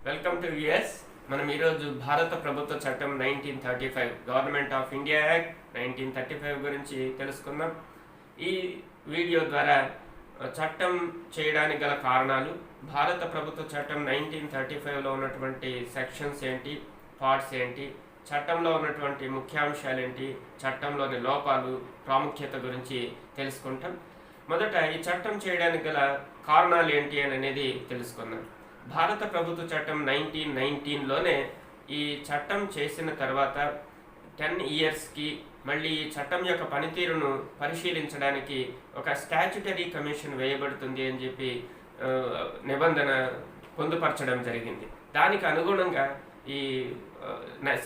Welcome to US. మనం ఈరోజు భారత ప్రభుత్వ చట్టం 1935 గవర్నమెంట్ ఆఫ్ ఇండియా యాక్ట్ 1935 గురించి తెలుసుకుందాం. ఈ వీడియో ద్వారా చట్టం చేయడానికి గల కారణాలు, భారత ప్రభుత్వ చట్టం 1935లో ఉన్నటువంటి సెక్షన్స్ ఏంటి, పార్ట్స్ ఏంటి, చట్టంలో ఉన్నటువంటి ముఖ్యాంశాలు ఏంటి, చట్టంలోని లోపాలు, ప్రాముఖ్యత గురించి తెలుసుకుంటాం. మొదట ఈ చట్టం చేయడానికి గల కారణాలు ఏంటి అనేది తెలుసుకుందాం. భారత ప్రభుత్వ చట్టం 1919లోనే ఈ చట్టం చేసిన తర్వాత 10 ఇయర్స్కి మళ్ళీ ఈ చట్టం యొక్క పనితీరును పరిశీలించడానికి ఒక స్టాచ్యుటరీ కమిషన్ వేయబడుతుంది అని చెప్పి నిబంధన పొందుపరచడం జరిగింది. దానికి అనుగుణంగా ఈ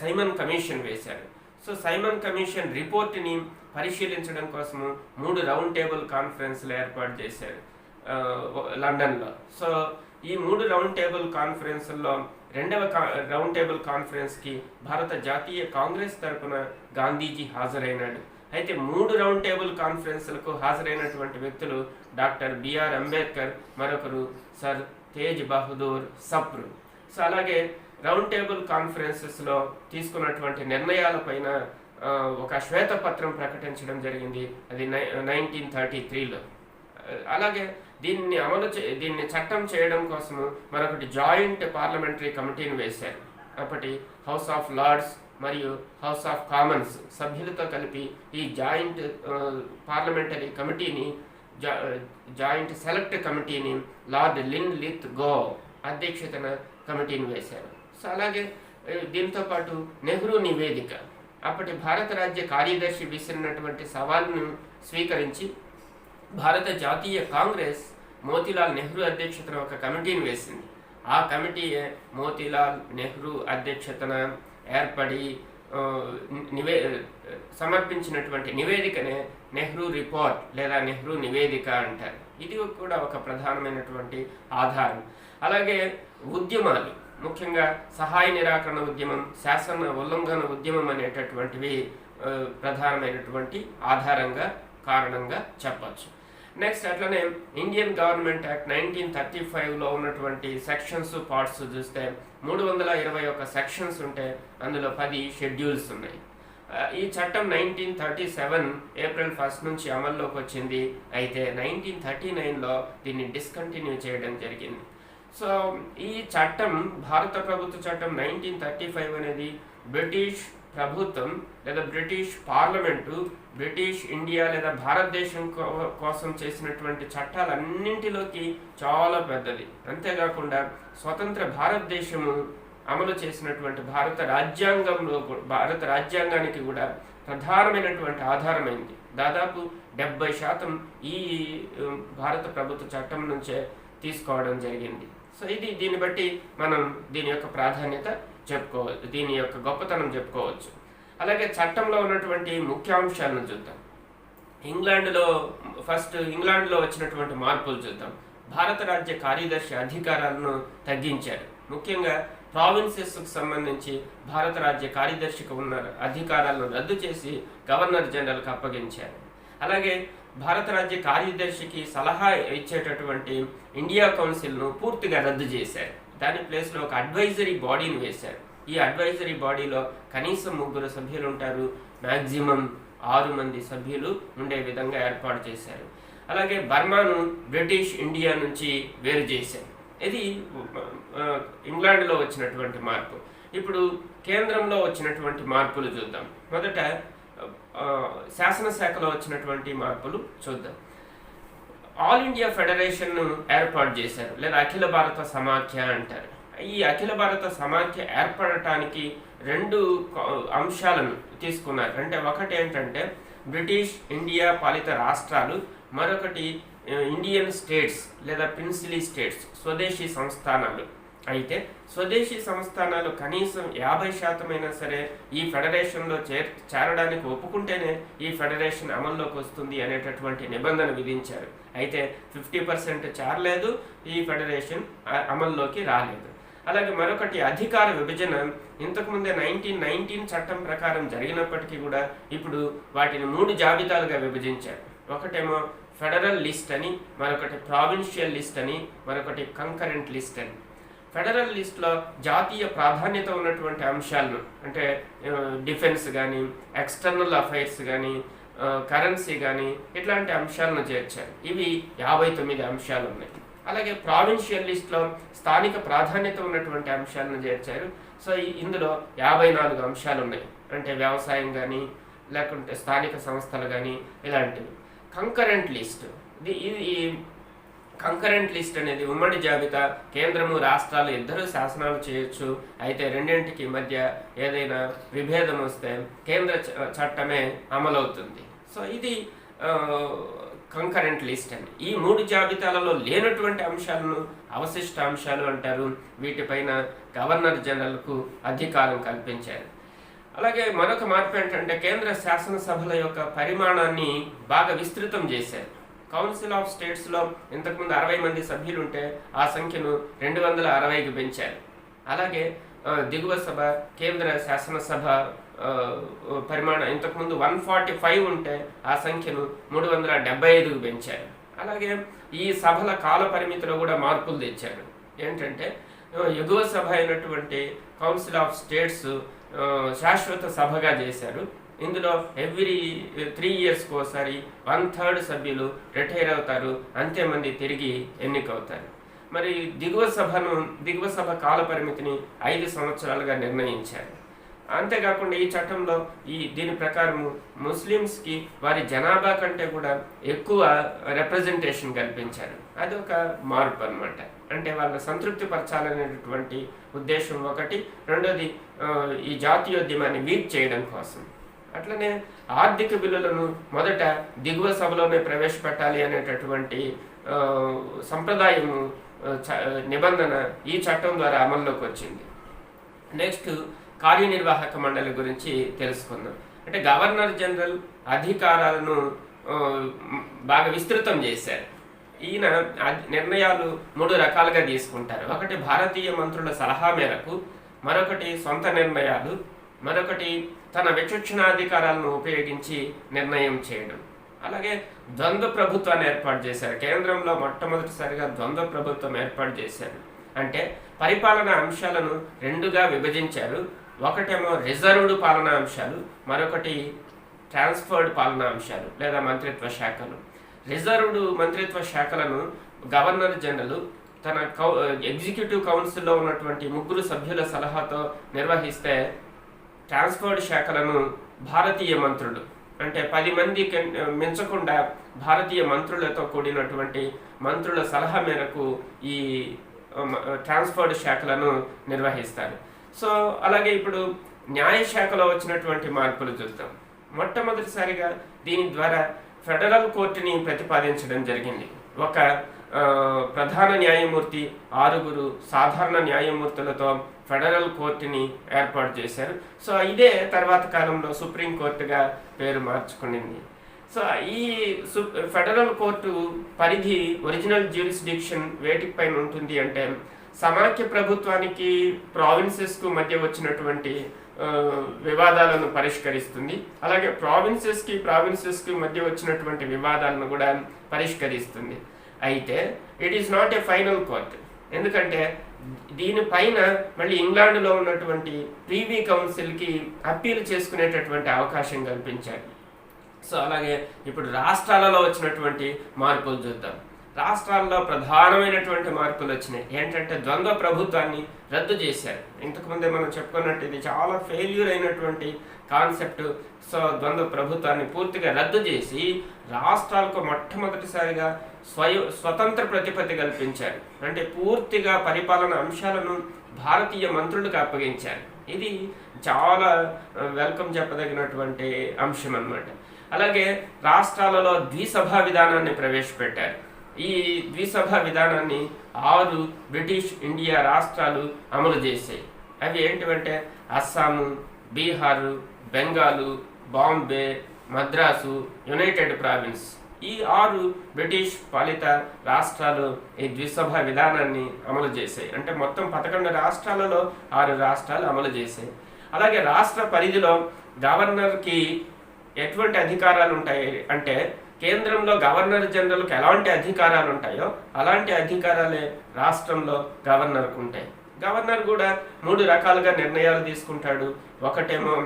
సైమన్ కమిషన్ వేశారు. సో సైమన్ కమిషన్ రిపోర్ట్ని పరిశీలించడం కోసము 3 రౌండ్ టేబుల్ కాన్ఫరెన్స్లు ఏర్పాటు చేశారు లండన్లో. సో ఈ 3 రౌండ్ టేబుల్ కాన్ఫరెన్స్లో రెండవ రౌండ్ టేబుల్ కాన్ఫరెన్స్కి భారత జాతీయ కాంగ్రెస్ తరపున గాంధీజీ హాజరైనాడు. అయితే 3 రౌండ్ టేబుల్ కాన్ఫరెన్స్లకు హాజరైనటువంటి వ్యక్తులు డాక్టర్ బిఆర్ అంబేద్కర్, మరొకరు సర్ తేజ్ బహదూర్ సప్రు. సో అలాగే రౌండ్ టేబుల్ కాన్ఫరెన్సెస్లో తీసుకున్నటువంటి నిర్ణయాలపైన ఒక శ్వేతపత్రం ప్రకటించడం జరిగింది. అది 1933లో. అలాగే దీన్ని చట్టం చేయడం కోసము మరొకటి జాయింట్ పార్లమెంటరీ కమిటీని వేశారు. అప్పటి హౌస్ ఆఫ్ లార్డ్స్ మరియు హౌస్ ఆఫ్ కామన్స్ సభ్యులతో కలిపి ఈ జాయింట్ పార్లమెంటరీ కమిటీని, జాయింట్ సెలెక్ట్ కమిటీని లార్డ్ లిన్ లిత్ గో అధ్యక్షతన కమిటీని వేశారు. సో అలాగే దీంతో పాటు నెహ్రూ నివేదిక, అప్పటి భారత రాజ్య కార్యదర్శి విసిరినటువంటి సవాల్ను స్వీకరించి భారత జాతీయ కాంగ్రెస్ మోతీలాల్ నెహ్రూ అధ్యక్షతన ఒక కమిటీని వేసింది. ఆ కమిటీ మోతీలాల్ నెహ్రూ అధ్యక్షతన ఏర్పడి సమర్పించినటువంటి నివేదికనే నెహ్రూ రిపోర్ట్ లేదా నెహ్రూ నివేదిక అంటారు. ఇది కూడా ఒక ప్రధానమైనటువంటి ఆధారం. అలాగే ఉద్యమాలు, ముఖ్యంగా సహాయ నిరాకరణ ఉద్యమం, శాసన ఉల్లంఘన ఉద్యమం అనేటటువంటివి ప్రధానమైనటువంటి కారణంగా చెప్పచ్చు. నెక్స్ట్ అట్లనే ఇండియన్ గవర్నమెంట్ యాక్ట్ 1935లో ఉన్నటువంటి సెక్షన్స్, పార్ట్స్ చూస్తే 321 సెక్షన్స్ ఉంటే అందులో 10 షెడ్యూల్స్ ఉన్నాయి. ఈ చట్టం 1937 ఏప్రిల్ 1 నుంచి అమల్లోకి వచ్చింది. అయితే 1939లో దీన్ని డిస్కంటిన్యూ చేయడం జరిగింది. సో ఈ చట్టం, భారత ప్రభుత్వ చట్టం 1935 అనేది బ్రిటిష్ ప్రభుత్వం లేదా బ్రిటిష్ పార్లమెంటు, బ్రిటిష్ ఇండియా లేదా భారతదేశం కోసం చేసినటువంటి చట్టాలన్నింటిలోకి చాలా పెద్దది. అంతేకాకుండా స్వతంత్ర భారతదేశము అమలు చేసినటువంటి భారత రాజ్యాంగానికి కూడా ప్రధానమైనటువంటి ఆధారమైంది. దాదాపు 70% ఈ భారత ప్రభుత్వ చట్టం నుంచే తీసుకోవడం జరిగింది. సో దీన్ని బట్టి మనం దీని యొక్క ప్రాధాన్యత చెప్పుకోవచ్చు, దీని యొక్క గొప్పతనం చెప్పుకోవచ్చు. అలాగే చట్టంలో ఉన్నటువంటి ముఖ్యాంశాలను చూద్దాం. ఇంగ్లాండ్లో వచ్చినటువంటి మార్పులు చూద్దాం. భారత రాజ్య కార్యదర్శి అధికారాలను తగ్గించారు. ముఖ్యంగా ప్రావిన్సెస్కు సంబంధించి భారత రాజ్య కార్యదర్శికి ఉన్న అధికారాలను రద్దు చేసి గవర్నర్ జనరల్కి అప్పగించారు. అలాగే భారత రాజ్య కార్యదర్శికి సలహా ఇచ్చేటటువంటి ఇండియా కౌన్సిల్ను పూర్తిగా రద్దు చేశారు. దాని ప్లేస్లో ఒక అడ్వైజరీ బాడీని వేశారు. ఈ అడ్వైజరీ బాడీలో కనీసం 3 సభ్యులు ఉంటారు, మ్యాక్సిమం 6 మంది సభ్యులు ఉండే విధంగా ఏర్పాటు చేశారు. అలాగే బర్మాను బ్రిటిష్ ఇండియా నుంచి వేరు చేశారు. ఇది ఇంగ్లాండ్లో వచ్చినటువంటి మార్పు. ఇప్పుడు కేంద్రంలో వచ్చినటువంటి మార్పులు చూద్దాం. మొదట శాసనశాఖలో వచ్చినటువంటి మార్పులు చూద్దాం. ఆల్ ఇండియా ఫెడరేషన్ను ఏర్పాటు చేశారు, లేదా అఖిల భారత సమాఖ్య అంటారు. ఈ అఖిల భారత సమాఖ్య ఏర్పడటానికి 2 అంశాలను తీసుకున్నారు. అంటే ఒకటి ఏంటంటే బ్రిటిష్ ఇండియా పాలిత రాష్ట్రాలు, మరొకటి ఇండియన్ స్టేట్స్ లేదా ప్రిన్సిలీ స్టేట్స్, స్వదేశీ సంస్థానాలు. అయితే స్వదేశీ సంస్థానాలు కనీసం 50% అయినా సరే ఈ ఫెడరేషన్లో చేరడానికి ఒప్పుకుంటేనే ఈ ఫెడరేషన్ అమల్లోకి వస్తుంది అనేటటువంటి నిబంధన విధించారు. అయితే 50% చేరలేదు, ఈ ఫెడరేషన్ అమల్లోకి రాలేదు. అలాగే మరొకటి అధికార విభజన. ఇంతకుముందే 1919 చట్టం ప్రకారం జరిగినప్పటికీ కూడా ఇప్పుడు వాటిని 3 జాబితాలుగా విభజించారు. ఒకటేమో ఫెడరల్ లిస్ట్ అని, మరొకటి ప్రావిన్షియల్ లిస్ట్ అని, మరొకటి కంకరెంట్ లిస్ట్ అని. ఫెడరల్ లిస్ట్లో జాతీయ ప్రాధాన్యత ఉన్నటువంటి అంశాలను అంటే డిఫెన్స్ కానీ, ఎక్స్టర్నల్ అఫైర్స్ కానీ, కరెన్సీ కానీ ఇట్లాంటి అంశాలను చేర్చారు. ఇవి 59 అంశాలు ఉన్నాయి. అలాగే ప్రావిన్షియల్ లిస్ట్లో స్థానిక ప్రాధాన్యత ఉన్నటువంటి అంశాలను చేర్చారు. సో ఇందులో 54 అంశాలు ఉన్నాయి. అంటే వ్యవసాయం కానీ, లేకుంటే స్థానిక సంస్థలు కానీ ఇలాంటివి. కంకరెంట్ లిస్ట్, ఇది కంకరెంట్ లిస్ట్ అనేది ఉమ్మడి జాబితా. కేంద్రము రాష్ట్రాలు ఇద్దరు శాసనాలు చేయొచ్చు. అయితే రెండింటికి మధ్య ఏదైనా విభేదం వస్తే కేంద్ర చట్టమే అమలవుతుంది. సో ఇది కంకరెంట్ లిస్ట్ అని. ఈ 3 జాబితాలలో లేనటువంటి అంశాలను అవశిష్ట అంశాలు అంటారు. వీటిపైన గవర్నర్ జనరల్కు అధికారం కల్పించారు. అలాగే మరొక మార్పు ఏంటంటే కేంద్ర శాసనసభల యొక్క పరిమాణాన్ని బాగా విస్తృతం చేశారు. కౌన్సిల్ ఆఫ్ స్టేట్స్లో ఇంతకుముందు 60 మంది సభ్యులు ఉంటే ఆ సంఖ్యను 260కి పెంచారు. అలాగే దిగువ సభ, కేంద్ర శాసనసభ పరిమాణం ఇంతకుముందు 145 ఉంటే ఆ సంఖ్యను 375కు పెంచారు. అలాగే ఈ సభల కాల పరిమితిలో కూడా మార్పులు తెచ్చారు. ఏంటంటే ఎగువ సభ అయినటువంటి కౌన్సిల్ ఆఫ్ స్టేట్స్ శాశ్వత సభగా చేశారు. ఇందులో ఎవ్రీ 3 ఇయర్స్కి ఒకసారి 1/3 సభ్యులు రిటైర్ అవుతారు, అంతే మంది తిరిగి ఎన్నికవుతారు. మరి దిగువ సభ కాల పరిమితిని 5 సంవత్సరాలుగా నిర్ణయించారు. అంతేకాకుండా ఈ చట్టంలో దీని ప్రకారం ముస్లిమ్స్కి వారి జనాభా కంటే కూడా ఎక్కువ రిప్రజెంటేషన్ కల్పించారు. అది ఒక మార్పు అన్నమాట. అంటే వాళ్ళని సంతృప్తి పరచాలనేటువంటి ఉద్దేశం ఒకటి. రెండోది ఈ జాతీయోద్యమాన్ని వీక్ చేయడం కోసం. అట్లనే ఆర్థిక బిల్లులను మొదట దిగువ సభలోనే ప్రవేశపెట్టాలి అనేటటువంటి సంప్రదాయము నిబంధన ఈ చట్టం ద్వారా అమల్లోకి వచ్చింది. నెక్స్ట్ కార్యనిర్వాహక మండలి గురించి తెలుసుకుందాం. అంటే గవర్నర్ జనరల్ అధికారాలను బాగా విస్తృతం చేశారు. ఈయన నిర్ణయాలు 3 రకాలుగా తీసుకుంటారు. ఒకటి భారతీయ మంత్రుల సలహా మేరకు, మరొకటి సొంత నిర్ణయాలు, మరొకటి తన విచక్షణాధికారాలను ఉపయోగించి నిర్ణయం చేయడం. అలాగే ద్వంద్వ ప్రభుత్వాన్ని ఏర్పాటు చేశారు. కేంద్రంలో మొట్టమొదటిసారిగా ద్వంద్వ ప్రభుత్వం ఏర్పాటు చేశారు. అంటే పరిపాలనా అంశాలను 2గా విభజించారు. ఒకటేమో రిజర్వ్డ్ పాలనా అంశాలు, మరొకటి ట్రాన్స్ఫర్డ్ పాలనా అంశాలు లేదా మంత్రిత్వ శాఖలు. రిజర్వ్డ్ మంత్రిత్వ శాఖలను గవర్నర్ జనరల్ తన ఎగ్జిక్యూటివ్ కౌన్సిల్లో ఉన్నటువంటి 3 సభ్యుల సలహాతో నిర్వహిస్తే, ట్రాన్స్ఫర్డ్ శాఖలను భారతీయ మంత్రులు అంటే 10 మంది మించకుండా భారతీయ మంత్రులతో కూడినటువంటి మంత్రుల సలహా మేరకు ఈ ట్రాన్స్ఫర్డ్ శాఖలను నిర్వహిస్తారు. సో అలాగే ఇప్పుడు న్యాయశాఖలో వచ్చినటువంటి మార్పులు చూద్దాం. మొట్టమొదటిసారిగా దీని ద్వారా ఫెడరల్ కోర్టుని ప్రతిపాదించడం జరిగింది. ఒక ప్రధాన న్యాయమూర్తి, 6 సాధారణ న్యాయమూర్తులతో ఫెడరల్ కోర్టుని ఏర్పాటు చేశారు. సో ఇదే తర్వాత కాలంలో సుప్రీంకోర్టుగా పేరు మార్చుకునింది. సో ఈ ఫెడరల్ కోర్టు పరిధి, ఒరిజినల్ జ్యూరిస్డిక్షన్ వేటిపైన ఉంటుంది అంటే సమాఖ్య ప్రభుత్వానికి ప్రావిన్సెస్కు మధ్య వచ్చినటువంటి వివాదాలను పరిష్కరిస్తుంది. అలాగే ప్రావిన్సెస్కి మధ్య వచ్చినటువంటి వివాదాలను కూడా పరిష్కరిస్తుంది. అయితే it is not a final court. ఎందుకంటే దీనిపైన మళ్ళీ ఇంగ్లాండ్లో ఉన్నటువంటి ప్రీవీ కౌన్సిల్కి అప్పీల్ చేసుకునేటటువంటి అవకాశం కల్పించారు. సో అలాగే ఇప్పుడు రాష్ట్రాలలో వచ్చినటువంటి మార్పులు చూద్దాం. రాష్ట్రాల్లో ప్రధానమైనటువంటి మార్పులు వచ్చినాయి. ఏంటంటే ద్వంద్వ ప్రభుత్వాన్ని రద్దు చేశారు. ఇంతకుముందే మనం చెప్పుకున్నట్టు ఇది చాలా ఫెయిల్యూర్ అయినటువంటి కాన్సెప్ట్. సో ద్వంద్వ ప్రభుత్వాన్ని పూర్తిగా రద్దు చేసి రాష్ట్రాలకు మొట్టమొదటిసారిగా స్వతంత్ర ప్రతిపత్తి కల్పించారు. అంటే పూర్తిగా పరిపాలన అంశాలను భారతీయ మంత్రులకు అప్పగించారు. ఇది చాలా వెల్కమ్ చెప్పదగినటువంటి అంశం అన్నమాట. అలాగే రాష్ట్రాలలో ద్విసభా విధానాన్ని ప్రవేశపెట్టారు. ఈ ద్విసభా విధానాన్ని 6 బ్రిటిష్ ఇండియా రాష్ట్రాలు అమలు చేశాయి. అవి ఏంటివంటే అస్సాము, బీహారు, బెంగాలు, బాంబే, మద్రాసు, యునైటెడ్ ప్రావిన్స్. ఈ 6 బ్రిటిష్ పాలిత రాష్ట్రాలు ఈ ద్విసభా విధానాన్ని అమలు చేశాయి. అంటే మొత్తం 11 రాష్ట్రాలలో 6 రాష్ట్రాలు అమలు చేశాయి. అలాగే రాష్ట్ర పరిధిలో గవర్నర్కి ఎటువంటి అధికారాలు ఉంటాయి అంటే కేంద్రంలో గవర్నర్ జనరల్కి ఎలాంటి అధికారాలు ఉంటాయో అలాంటి అధికారాలే రాష్ట్రంలో గవర్నర్కు ఉంటాయి. గవర్నర్ కూడా 3 రకాలుగా నిర్ణయాలు తీసుకుంటాడు. ఒకటేమో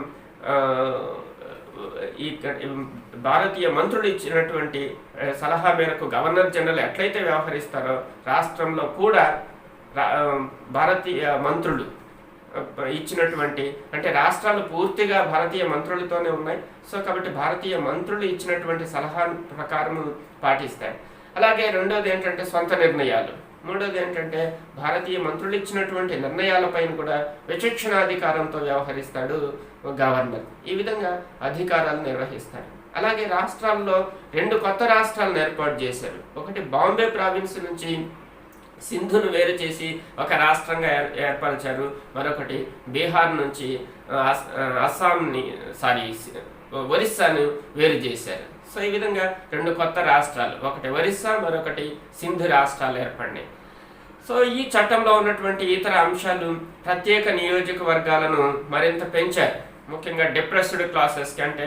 ఈ భారతీయ మంత్రులు ఇచ్చినటువంటి సలహా మేరకు గవర్నర్ జనరల్ ఎట్లయితే వ్యవహరిస్తారో రాష్ట్రంలో కూడా భారతీయ మంత్రులు ఇచ్చినటువంటి, అంటే రాష్ట్రాలు పూర్తిగా భారతీయ మంత్రులతోనే ఉన్నాయి. సో కాబట్టి భారతీయ మంత్రులు ఇచ్చినటువంటి సలహా ప్రకారం పాటిస్తాయి. అలాగే రెండోది ఏంటంటే సొంత నిర్ణయాలు. మూడోది ఏంటంటే భారతీయ మంత్రులు ఇచ్చినటువంటి నిర్ణయాలపైన కూడా విచక్షణాధికారంతో వ్యవహరిస్తాడు గవర్నర్. ఈ విధంగా అధికారాలు నిర్వహిస్తాడు. అలాగే రాష్ట్రాల్లో 2 కొత్త రాష్ట్రాలను ఏర్పాటు చేశారు. ఒకటి బాంబే ప్రావిన్స్ నుంచి సింధును వేరు చేసి ఒక రాష్ట్రంగా ఏర్పరిచారు. మరొకటి బీహార్ నుంచి ఒరిస్సాను వేరు చేశారు. సో ఈ విధంగా 2 కొత్త రాష్ట్రాలు, ఒకటి ఒరిస్సా, మరొకటి సింధు రాష్ట్రాలు ఏర్పడినాయి. సో ఈ చట్టంలో ఉన్నటువంటి ఇతర అంశాలు ప్రత్యేక నియోజకవర్గాలను మరింత పెంచారు. ముఖ్యంగా డిప్రెస్డ్ క్లాసెస్కి, అంటే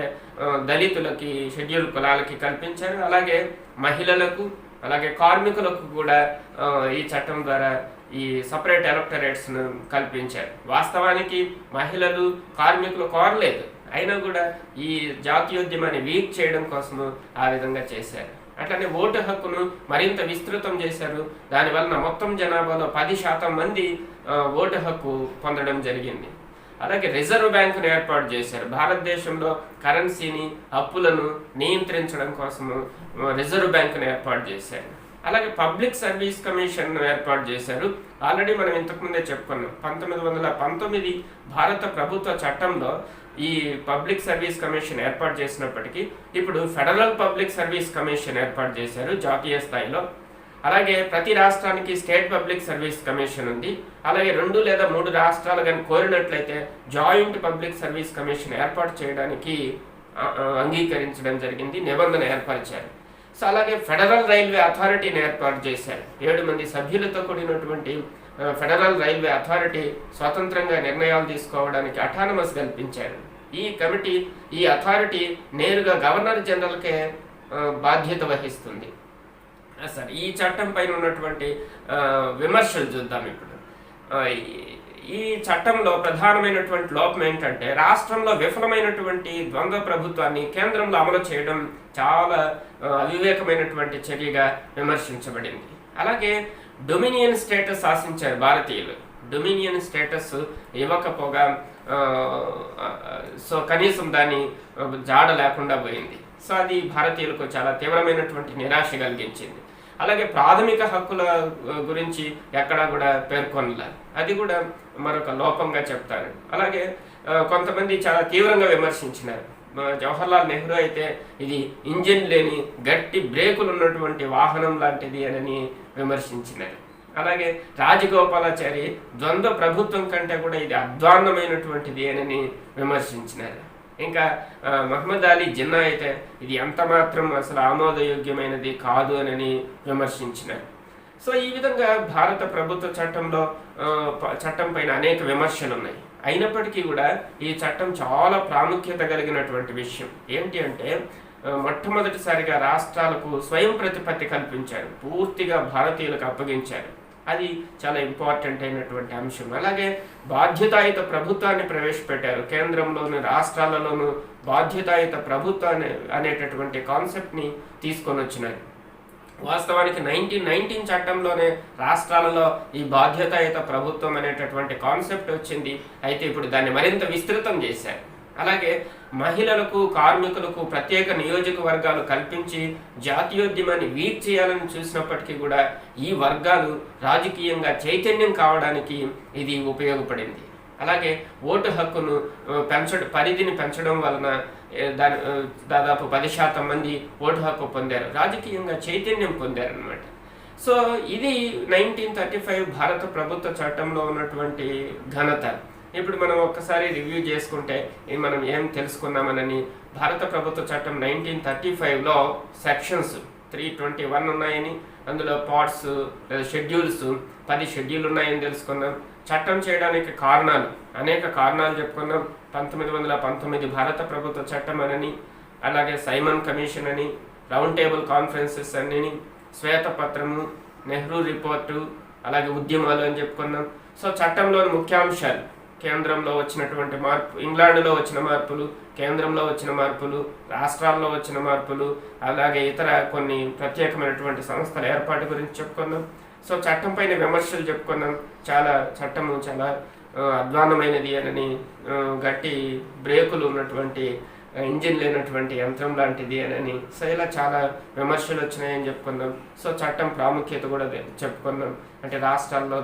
దళితులకి, షెడ్యూల్ కులాలకి కల్పించారు. అలాగే మహిళలకు, అలాగే కార్మికులకు కూడా ఈ చట్టం ద్వారా ఈ సపరేట్ ఎలక్టరేట్స్ను కల్పించారు. వాస్తవానికి మహిళలు, కార్మికులు కోరలేదు, అయినా కూడా ఈ జాతీయోద్యమాన్ని వీక్ చేయడం కోసము ఆ విధంగా చేశారు. అట్లనే ఓటు హక్కును మరింత విస్తృతం చేశారు. దానివలన మొత్తం జనాభాలో 10% మంది ఓటు హక్కు పొందడం జరిగింది. అలాగే రిజర్వ్ బ్యాంకును ఏర్పాటు చేశారు. భారతదేశంలో కరెన్సీని, అప్పులను నియంత్రించడం కోసము రిజర్వ్ బ్యాంకును ఏర్పాటు చేశారు. అలాగే పబ్లిక్ సర్వీస్ కమిషన్ను ఏర్పాటు చేశారు. ఆల్రెడీ మనం ఇంతకుముందే చెప్పుకున్నాం. 1919 భారత ప్రభుత్వ చట్టంలో ఈ పబ్లిక్ సర్వీస్ కమిషన్ ఏర్పాటు చేసినప్పటికీ ఇప్పుడు ఫెడరల్ పబ్లిక్ సర్వీస్ కమిషన్ ఏర్పాటు చేశారు జాతీయ స్థాయిలో. అలాగే ప్రతి రాష్ట్రానికి స్టేట్ పబ్లిక్ సర్వీస్ కమిషన్ ఉంది. అలాగే 2 లేదా 3 రాష్ట్రాలు కానీ కోరినట్లయితే జాయింట్ పబ్లిక్ సర్వీస్ కమిషన్ ఏర్పాటు చేయడానికి అంగీకరించడం జరిగింది, నిబంధన ఏర్పరిచారు. సో అలాగే ఫెడరల్ రైల్వే అథారిటీని ఏర్పాటు చేశారు. 7 మంది సభ్యులతో కూడినటువంటి ఫెడరల్ రైల్వే అథారిటీ స్వతంత్రంగా నిర్ణయాలు తీసుకోవడానికి అటానమస్ కల్పించారు. ఈ అథారిటీ నేరుగా గవర్నర్ జనరల్కే బాధ్యత వహిస్తుంది. సరే, ఈ చట్టం పైన ఉన్నటువంటి విమర్శలు చూద్దాం ఇప్పుడు. ఈ చట్టంలో ప్రధానమైనటువంటి లోపం ఏంటంటే రాష్ట్రంలో విఫలమైనటువంటి ద్వంద్వ ప్రభుత్వాన్ని కేంద్రంలో అమలు చేయడం చాలా అవివేకమైనటువంటి చర్యగా విమర్శించబడింది. అలాగే డొమినియన్ స్టేటస్ ఆశించారు భారతీయులు. డొమినియన్ స్టేటస్ ఇవ్వకపోగా సో కనీసం దాని జాడ లేకుండా పోయింది. సో అది భారతీయులకు చాలా తీవ్రమైనటువంటి నిరాశ కలిగించింది. అలాగే ప్రాథమిక హక్కుల గురించి ఎక్కడా కూడా పేర్కొనలే, అది కూడా మరొక లోపంగా చెప్తారు. అలాగే కొంతమంది చాలా తీవ్రంగా విమర్శించినారు. జవహర్లాల్ నెహ్రూ అయితే ఇది ఇంజిన్ లేని గట్టి బ్రేకులు ఉన్నటువంటి వాహనం లాంటిది అని విమర్శించినారు. అలాగే రాజగోపాలాచారి ద్వంద్వ ప్రభుత్వం కంటే కూడా ఇది అధ్వాన్నమైనటువంటిది అని విమర్శించినారు. ఇంకా మహమ్మద్ అలీ జిన్నా అయితే ఇది ఎంత మాత్రం అసలు ఆమోదయోగ్యమైనది కాదు అని విమర్శించినారు. సో ఈ విధంగా భారత ప్రభుత్వ చట్టం పైన అనేక విమర్శలు ఉన్నాయి. అయినప్పటికీ కూడా ఈ చట్టం చాలా ప్రాముఖ్యత కలిగినటువంటి విషయం. ఏంటి అంటే మొట్టమొదటిసారిగా రాష్ట్రాలకు స్వయం ప్రతిపత్తి కల్పించారు, పూర్తిగా భారతీయులకు అప్పగించారు. అది చాలా ఇంపార్టెంట్ అయినటువంటి అంశం. అలాగే బాధ్యతాయుత ప్రభుత్వాన్ని ప్రవేశపెట్టారు. కేంద్రంలోను రాష్ట్రాలలోనూ బాధ్యతాయుత ప్రభుత్వాన్ని అనేటటువంటి కాన్సెప్ట్ని తీసుకొని వచ్చినారు. వాస్తవానికి 1919 చట్టంలోనే రాష్ట్రాలలో ఈ బాధ్యతాయుత ప్రభుత్వం అనేటటువంటి కాన్సెప్ట్ వచ్చింది. అయితే ఇప్పుడు దాన్ని మరింత విస్తృతం చేశారు. అలాగే మహిళలకు, కార్మికులకు ప్రత్యేక నియోజకవర్గాలు కల్పించి జాతీయోద్యమాన్ని వీక్ చేయాలని చూసినప్పటికీ కూడా ఈ వర్గాలు రాజకీయంగా చైతన్యం కావడానికి ఇది ఉపయోగపడింది. అలాగే ఓటు హక్కును పరిధిని పెంచడం వలన దాదాపు 10% మంది ఓటు హక్కు పొందారు, రాజకీయంగా చైతన్యం పొందారు అన్నమాట. సో ఇది 1935 భారత ప్రభుత్వ చట్టంలో ఉన్నటువంటి ఘనత. ఇప్పుడు మనం ఒక్కసారి రివ్యూ చేసుకుంటే మనం ఏం తెలుసుకున్నామనని, భారత ప్రభుత్వ చట్టం 1935లో సెక్షన్స్ 321 ఉన్నాయని, అందులో పార్ట్స్ లేదా షెడ్యూల్స్ 10 షెడ్యూల్ ఉన్నాయని తెలుసుకున్నాం. చట్టం చేయడానికి అనేక కారణాలు చెప్పుకున్నాం. 1919 భారత ప్రభుత్వ చట్టం అని, అలాగే సైమన్ కమిషన్ అని, రౌండ్ టేబుల్ కాన్ఫరెన్సెస్ అని, శ్వేతపత్రము, నెహ్రూ రిపోర్టు, అలాగే ఉద్యమాలు అని చెప్పుకున్నాం. సో చట్టంలోని ముఖ్యాంశాలు, కేంద్రంలో వచ్చినటువంటి మార్పు, ఇంగ్లాండ్లో వచ్చిన మార్పులు, కేంద్రంలో వచ్చిన మార్పులు, రాష్ట్రాల్లో వచ్చిన మార్పులు, అలాగే ఇతర కొన్ని ప్రత్యేకమైనటువంటి సంస్థల ఏర్పాటు గురించి చెప్పుకున్నాం. సో చట్టం పైన విమర్శలు చెప్పుకున్నాం. చట్టము చాలా అధ్వాన్నమైనది అని, గట్టి బ్రేకులు ఉన్నటువంటి ఇంజిన్ లేనటువంటి యంత్రం లాంటిది అని. సో ఇలా చాలా విమర్శలు వచ్చినాయని చెప్పుకున్నాం. సో చట్టం ప్రాముఖ్యత కూడా చెప్పుకున్నాం. అంటే రాష్ట్రాల్లో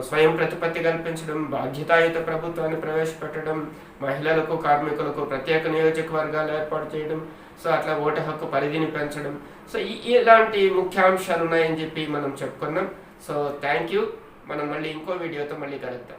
స్వయం ప్రతిపత్తి కల్పించడం, బాధ్యతాయుత ప్రభుత్వాన్ని ప్రవేశపెట్టడం, మహిళలకు కార్మికులకు ప్రత్యేక నియోజకవర్గాలు ఏర్పాటు చేయడం, సో అట్లా ఓటు హక్కు పరిధిని పెంచడం. సో ఇలాంటి ముఖ్యాంశాలు ఉన్నాయని చెప్పి మనం చెప్పుకున్నాం. So thank you. మనం మళ్ళీ ఇంకో వీడియోతో మళ్ళీ కలుద్దాం.